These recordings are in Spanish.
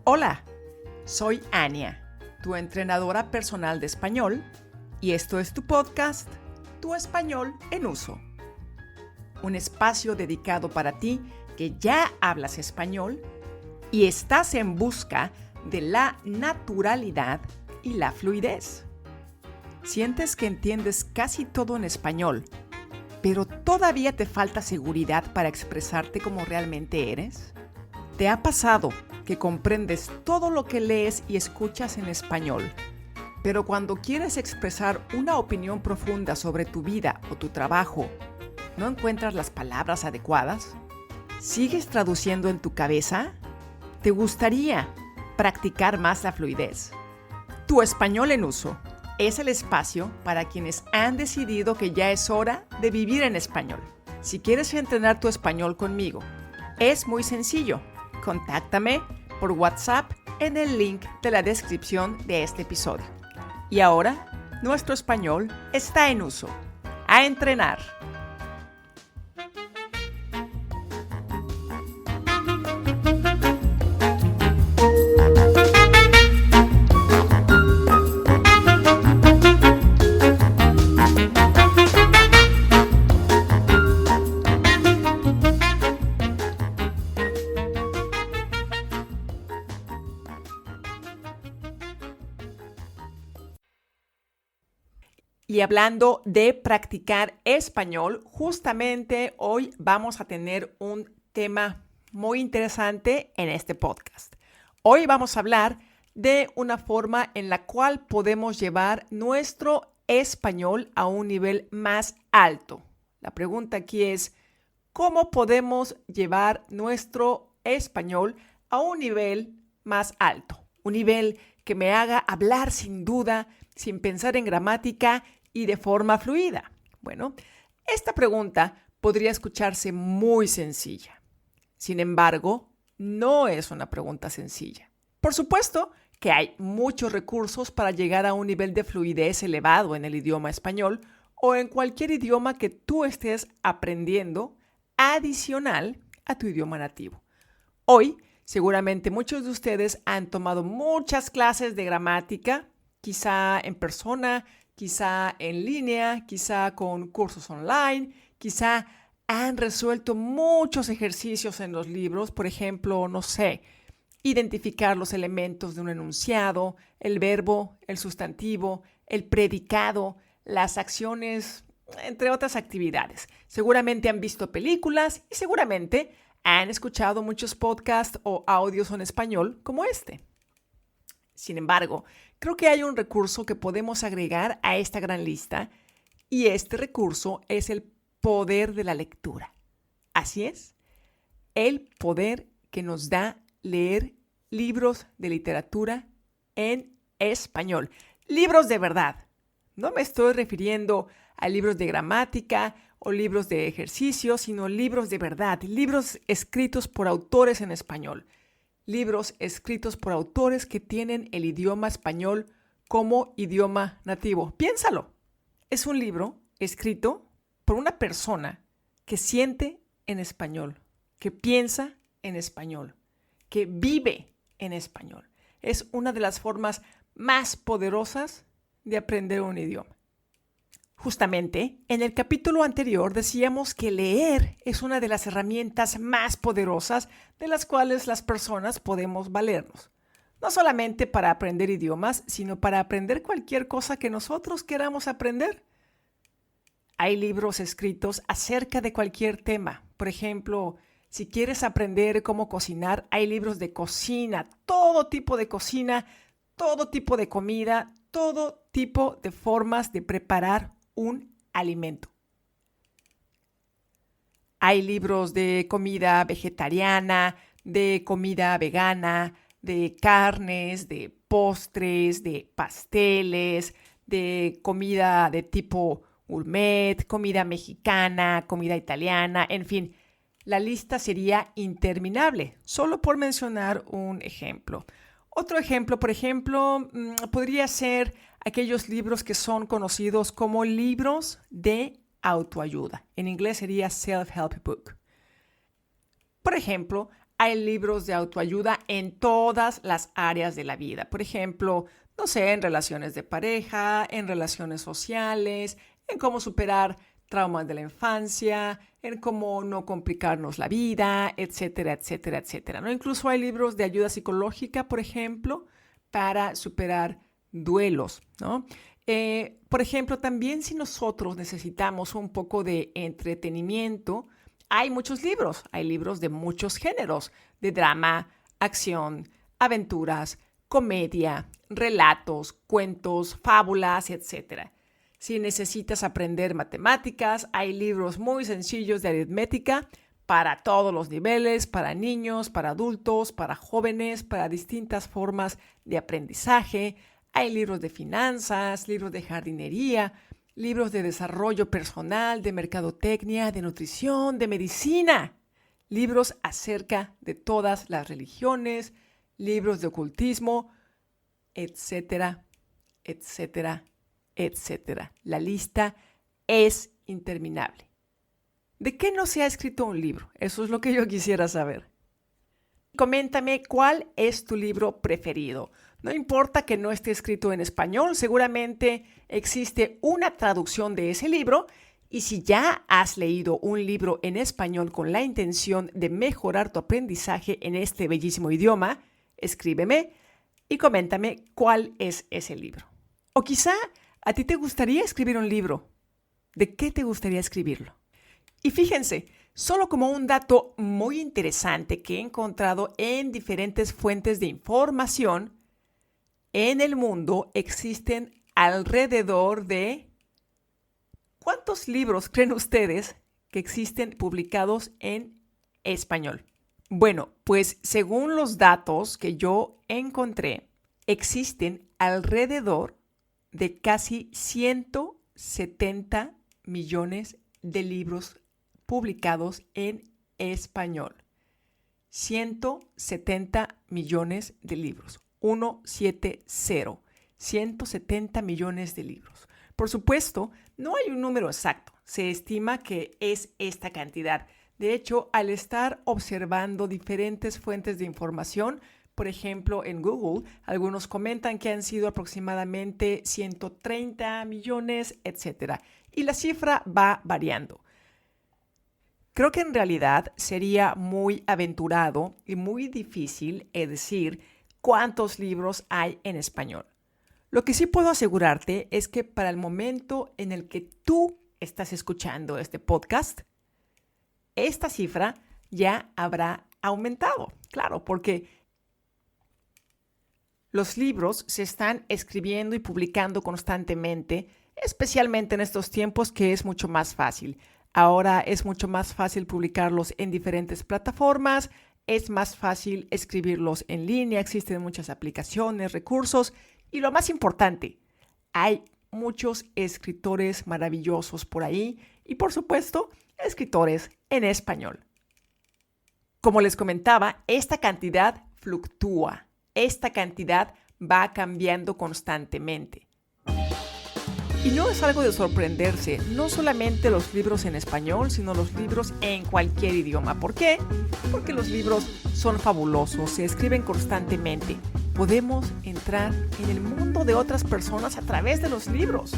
Hola, soy Ania, tu entrenadora personal de español, y esto es tu podcast, Tu Español en Uso. Un espacio dedicado para ti que ya hablas español y estás en busca de la naturalidad y la fluidez. ¿Sientes que entiendes casi todo en español, pero todavía te falta seguridad para expresarte como realmente eres? ¿Te ha pasado que comprendes todo lo que lees y escuchas en español, pero cuando quieres expresar una opinión profunda sobre tu vida o tu trabajo, no encuentras las palabras adecuadas? ¿Sigues traduciendo en tu cabeza? ¿Te gustaría practicar más la fluidez? Tu Español en Uso es el espacio para quienes han decidido que ya es hora de vivir en español. Si quieres entrenar tu español conmigo, es muy sencillo. Contáctame por WhatsApp en el link de la descripción de este episodio. Y ahora, nuestro español está en uso. ¡A entrenar! Y hablando de practicar español, justamente hoy vamos a tener un tema muy interesante en este podcast. Hoy vamos a hablar de una forma en la cual podemos llevar nuestro español a un nivel más alto. La pregunta aquí es, ¿cómo podemos llevar nuestro español a un nivel más alto? Un nivel que me haga hablar sin duda, sin pensar en gramática y de forma fluida. Bueno, esta pregunta podría escucharse muy sencilla. Sin embargo, no es una pregunta sencilla. Por supuesto que hay muchos recursos para llegar a un nivel de fluidez elevado en el idioma español o en cualquier idioma que tú estés aprendiendo adicional a tu idioma nativo. Hoy, seguramente muchos de ustedes han tomado muchas clases de gramática, quizá en persona, quizá en línea, quizá con cursos online, quizá han resuelto muchos ejercicios en los libros, por ejemplo, no sé, identificar los elementos de un enunciado, el verbo, el sustantivo, el predicado, las acciones, entre otras actividades. Seguramente han visto películas y seguramente han escuchado muchos podcasts o audios en español como este. Sin embargo, creo que hay un recurso que podemos agregar a esta gran lista y este recurso es el poder de la lectura. Así es, el poder que nos da leer libros de literatura en español. Libros de verdad. No me estoy refiriendo a libros de gramática o libros de ejercicio, sino libros de verdad, libros escritos por autores en español. Libros escritos por autores que tienen el idioma español como idioma nativo. Piénsalo. Es un libro escrito por una persona que siente en español, que piensa en español, que vive en español. Es una de las formas más poderosas de aprender un idioma. Justamente, en el capítulo anterior decíamos que leer es una de las herramientas más poderosas de las cuales las personas podemos valernos. No solamente para aprender idiomas, sino para aprender cualquier cosa que nosotros queramos aprender. Hay libros escritos acerca de cualquier tema. Por ejemplo, si quieres aprender cómo cocinar, hay libros de cocina, todo tipo de cocina, todo tipo de comida, todo tipo de formas de preparar un alimento. Hay libros de comida vegetariana, de comida vegana, de carnes, de postres, de pasteles, de comida de tipo gourmet, comida mexicana, comida italiana, en fin. La lista sería interminable, solo por mencionar un ejemplo. Otro ejemplo, por ejemplo, podría ser aquellos libros que son conocidos como libros de autoayuda. En inglés sería self-help book. Por ejemplo, hay libros de autoayuda en todas las áreas de la vida. Por ejemplo, no sé, en relaciones de pareja, en relaciones sociales, en cómo superar traumas de la infancia, en cómo no complicarnos la vida, etcétera, etcétera, etcétera, ¿no? Incluso hay libros de ayuda psicológica, por ejemplo, para superar duelos, ¿no? Por ejemplo, también si nosotros necesitamos un poco de entretenimiento, hay muchos libros. Hay libros de muchos géneros, de drama, acción, aventuras, comedia, relatos, cuentos, fábulas, etcétera. Si necesitas aprender matemáticas, hay libros muy sencillos de aritmética para todos los niveles, para niños, para adultos, para jóvenes, para distintas formas de aprendizaje. Hay libros de finanzas, libros de jardinería, libros de desarrollo personal, de mercadotecnia, de nutrición, de medicina. Libros acerca de todas las religiones, libros de ocultismo, etcétera, etcétera, etcétera. La lista es interminable. ¿De qué no se ha escrito un libro? Eso es lo que yo quisiera saber. Coméntame cuál es tu libro preferido. No importa que no esté escrito en español, seguramente existe una traducción de ese libro, y si ya has leído un libro en español con la intención de mejorar tu aprendizaje en este bellísimo idioma, escríbeme y coméntame cuál es ese libro. O quizá a ti te gustaría escribir un libro. ¿De qué te gustaría escribirlo? Y fíjense, solo como un dato muy interesante que he encontrado en diferentes fuentes de información, en el mundo existen alrededor de... ¿Cuántos libros creen ustedes que existen publicados en español? Bueno, pues según los datos que yo encontré, existen alrededor de casi 170 millones de libros publicados en español. 170 millones de libros. 170. 170 millones de libros. Por supuesto, no hay un número exacto. Se estima que es esta cantidad. De hecho, al estar observando diferentes fuentes de información, por ejemplo, en Google, algunos comentan que han sido aproximadamente 130 millones, etc. Y la cifra va variando. Creo que en realidad sería muy aventurado y muy difícil decir cuántos libros hay en español. Lo que sí puedo asegurarte es que para el momento en el que tú estás escuchando este podcast, esta cifra ya habrá aumentado. Claro, porque los libros se están escribiendo y publicando constantemente, especialmente en estos tiempos que es mucho más fácil. Ahora es mucho más fácil publicarlos en diferentes plataformas, es más fácil escribirlos en línea, existen muchas aplicaciones, recursos y lo más importante, hay muchos escritores maravillosos por ahí y por supuesto, escritores en español. Como les comentaba, esta cantidad fluctúa, esta cantidad va cambiando constantemente. Y no es algo de sorprenderse, no solamente los libros en español, sino los libros en cualquier idioma. ¿Por qué? Porque los libros son fabulosos, se escriben constantemente. Podemos entrar en el mundo de otras personas a través de los libros.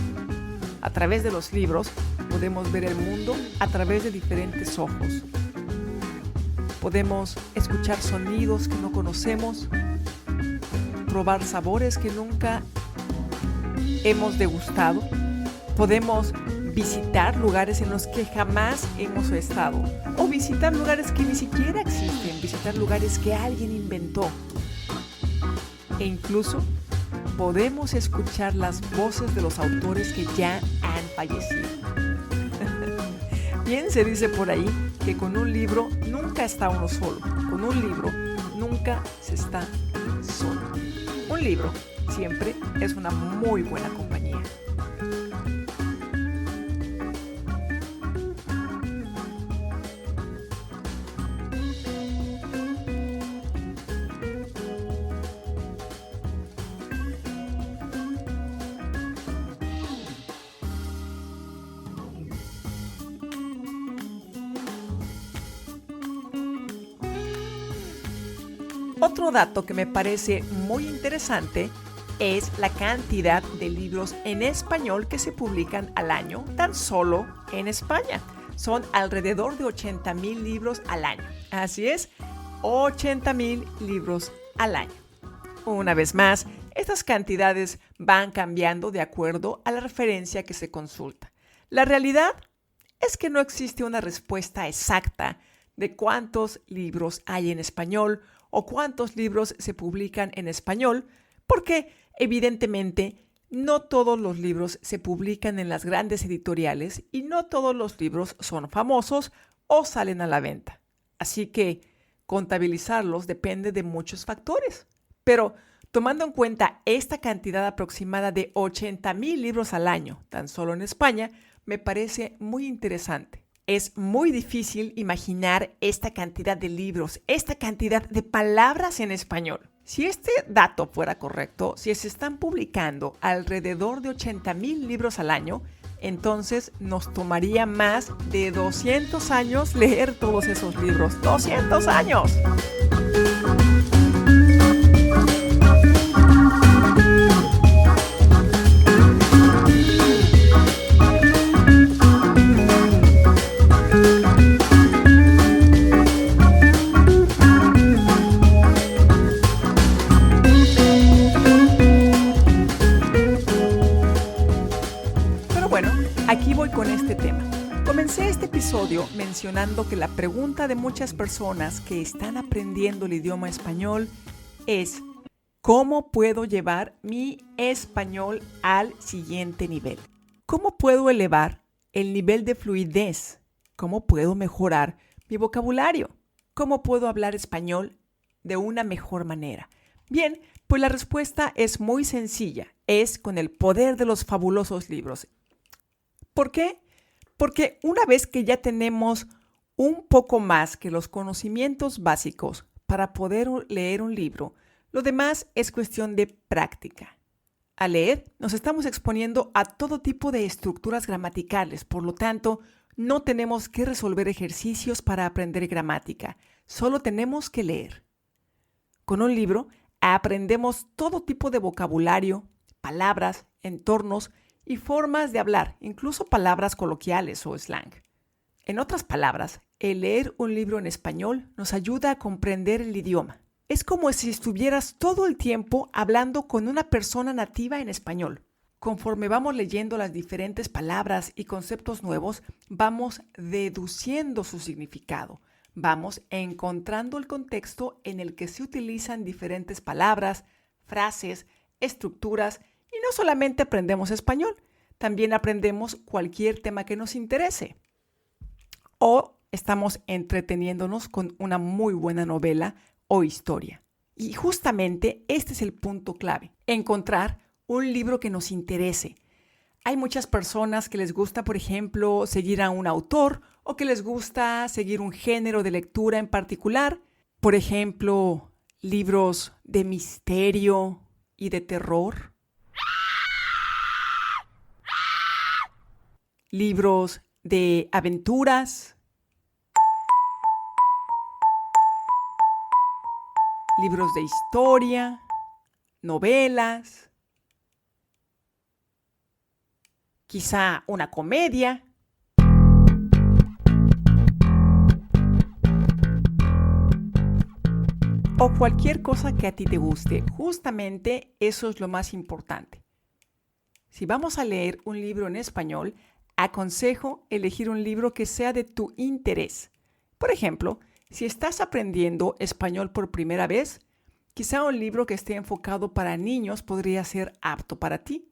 A través de los libros podemos ver el mundo a través de diferentes ojos. Podemos escuchar sonidos que no conocemos, probar sabores que nunca hemos degustado. Podemos visitar lugares en los que jamás hemos estado o visitar lugares que ni siquiera existen, visitar lugares que alguien inventó. E incluso podemos escuchar las voces de los autores que ya han fallecido. Bien se dice por ahí que con un libro nunca está uno solo. Con un libro nunca se está solo. Un libro siempre es una muy buena compañía. Otro dato que me parece muy interesante es la cantidad de libros en español que se publican al año, tan solo en España. Son alrededor de 80,000 libros al año. Así es, 80,000 libros al año. Una vez más, estas cantidades van cambiando de acuerdo a la referencia que se consulta. La realidad es que no existe una respuesta exacta de cuántos libros hay en español o cuántos libros se publican en español, porque evidentemente no todos los libros se publican en las grandes editoriales y no todos los libros son famosos o salen a la venta. Así que contabilizarlos depende de muchos factores. Pero tomando en cuenta esta cantidad aproximada de 80,000 libros al año, tan solo en España, me parece muy interesante. Es muy difícil imaginar esta cantidad de libros, esta cantidad de palabras en español. Si este dato fuera correcto, si se están publicando alrededor de 80,000 libros al año, entonces nos tomaría más de 200 años leer todos esos libros. ¡200 años! Aquí voy con este tema. Comencé este episodio mencionando que la pregunta de muchas personas que están aprendiendo el idioma español es ¿cómo puedo llevar mi español al siguiente nivel? ¿Cómo puedo elevar el nivel de fluidez? ¿Cómo puedo mejorar mi vocabulario? ¿Cómo puedo hablar español de una mejor manera? Bien, pues la respuesta es muy sencilla. Es con el poder de los fabulosos libros. ¿Por qué? Porque una vez que ya tenemos un poco más que los conocimientos básicos para poder leer un libro, lo demás es cuestión de práctica. Al leer, nos estamos exponiendo a todo tipo de estructuras gramaticales, por lo tanto, no tenemos que resolver ejercicios para aprender gramática, solo tenemos que leer. Con un libro aprendemos todo tipo de vocabulario, palabras, entornos y formas de hablar, incluso palabras coloquiales o slang. En otras palabras, el leer un libro en español nos ayuda a comprender el idioma. Es como si estuvieras todo el tiempo hablando con una persona nativa en español. Conforme vamos leyendo las diferentes palabras y conceptos nuevos, vamos deduciendo su significado. Vamos encontrando el contexto en el que se utilizan diferentes palabras, frases, estructuras. Y no solamente aprendemos español, también aprendemos cualquier tema que nos interese. O estamos entreteniéndonos con una muy buena novela o historia. Y justamente este es el punto clave, encontrar un libro que nos interese. Hay muchas personas que les gusta, por ejemplo, seguir a un autor o que les gusta seguir un género de lectura en particular. Por ejemplo, libros de misterio y de terror. Libros de aventuras, libros de historia, novelas, quizá una comedia. O cualquier cosa que a ti te guste. Justamente eso es lo más importante. Si vamos a leer un libro en español, aconsejo elegir un libro que sea de tu interés. Por ejemplo, si estás aprendiendo español por primera vez, quizá un libro que esté enfocado para niños podría ser apto para ti.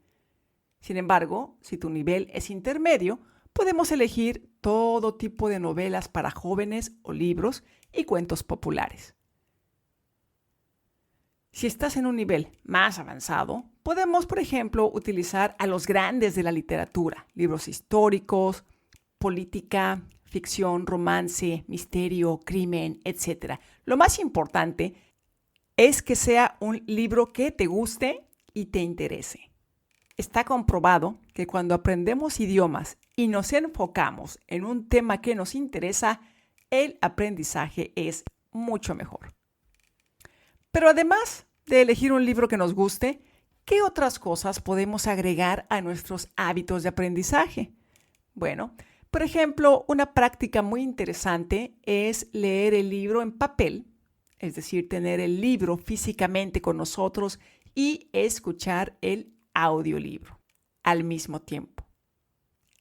Sin embargo, si tu nivel es intermedio, podemos elegir todo tipo de novelas para jóvenes o libros y cuentos populares. Si estás en un nivel más avanzado, podemos, por ejemplo, utilizar a los grandes de la literatura, libros históricos, política, ficción, romance, misterio, crimen, etc. Lo más importante es que sea un libro que te guste y te interese. Está comprobado que cuando aprendemos idiomas y nos enfocamos en un tema que nos interesa, el aprendizaje es mucho mejor. Pero además de elegir un libro que nos guste, ¿qué otras cosas podemos agregar a nuestros hábitos de aprendizaje? Bueno, por ejemplo, una práctica muy interesante es leer el libro en papel, es decir, tener el libro físicamente con nosotros y escuchar el audiolibro al mismo tiempo.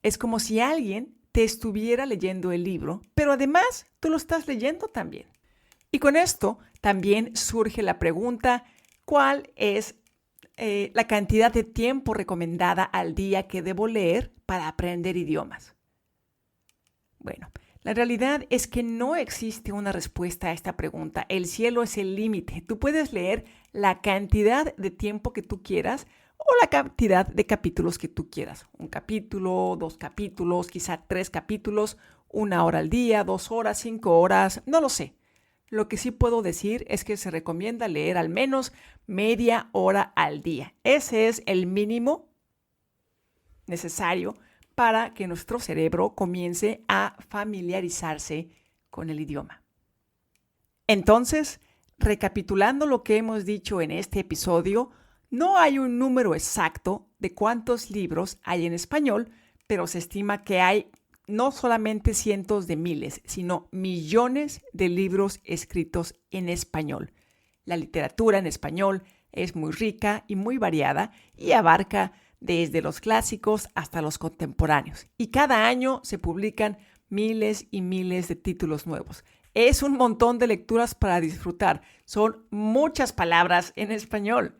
Es como si alguien te estuviera leyendo el libro, pero además tú lo estás leyendo también. Y con esto también surge la pregunta, ¿cuál es la cantidad de tiempo recomendada al día que debo leer para aprender idiomas? Bueno, la realidad es que no existe una respuesta a esta pregunta. El cielo es el límite. Tú puedes leer la cantidad de tiempo que tú quieras o la cantidad de capítulos que tú quieras. 1 capítulo, 2 capítulos, quizá 3 capítulos, 1 hora al día, 2 horas, 5 horas, no lo sé. Lo que sí puedo decir es que se recomienda leer al menos media hora al día. Ese es el mínimo necesario para que nuestro cerebro comience a familiarizarse con el idioma. Entonces, recapitulando lo que hemos dicho en este episodio, no hay un número exacto de cuántos libros hay en español, pero se estima que hay no solamente cientos de miles, sino millones de libros escritos en español. La literatura en español es muy rica y muy variada y abarca desde los clásicos hasta los contemporáneos. Y cada año se publican miles y miles de títulos nuevos. Es un montón de lecturas para disfrutar. Son muchas palabras en español.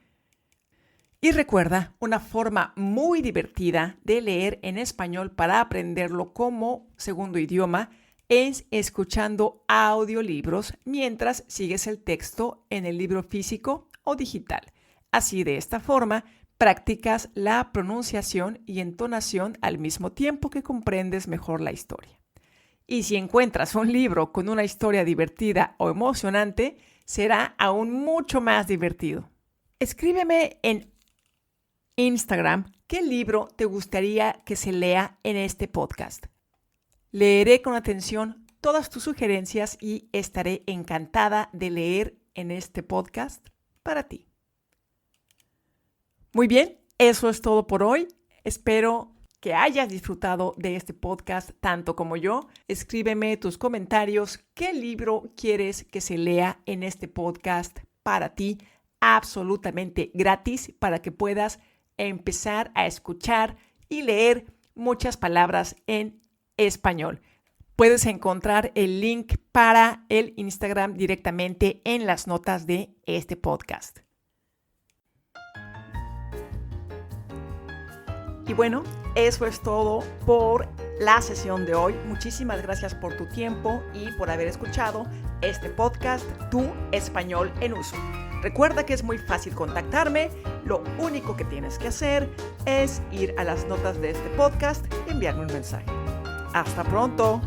Y recuerda, una forma muy divertida de leer en español para aprenderlo como segundo idioma es escuchando audiolibros mientras sigues el texto en el libro físico o digital. Así, de esta forma, practicas la pronunciación y entonación al mismo tiempo que comprendes mejor la historia. Y si encuentras un libro con una historia divertida o emocionante, será aún mucho más divertido. Escríbeme en Instagram qué libro te gustaría que se lea en este podcast. Leeré con atención todas tus sugerencias y estaré encantada de leer en este podcast para ti. Muy bien, eso es todo por hoy. Espero que hayas disfrutado de este podcast tanto como yo. Escríbeme tus comentarios. ¿Qué libro quieres que se lea en este podcast para ti? Absolutamente gratis para que puedas empezar a escuchar y leer muchas palabras en español. Puedes encontrar el link para el Instagram directamente en las notas de este podcast. Y bueno, eso es todo por la sesión de hoy. Muchísimas gracias por tu tiempo y por haber escuchado este podcast, Tu Español en Uso. Recuerda que es muy fácil contactarme. Lo único que tienes que hacer es ir a las notas de este podcast y enviarme un mensaje. ¡Hasta pronto!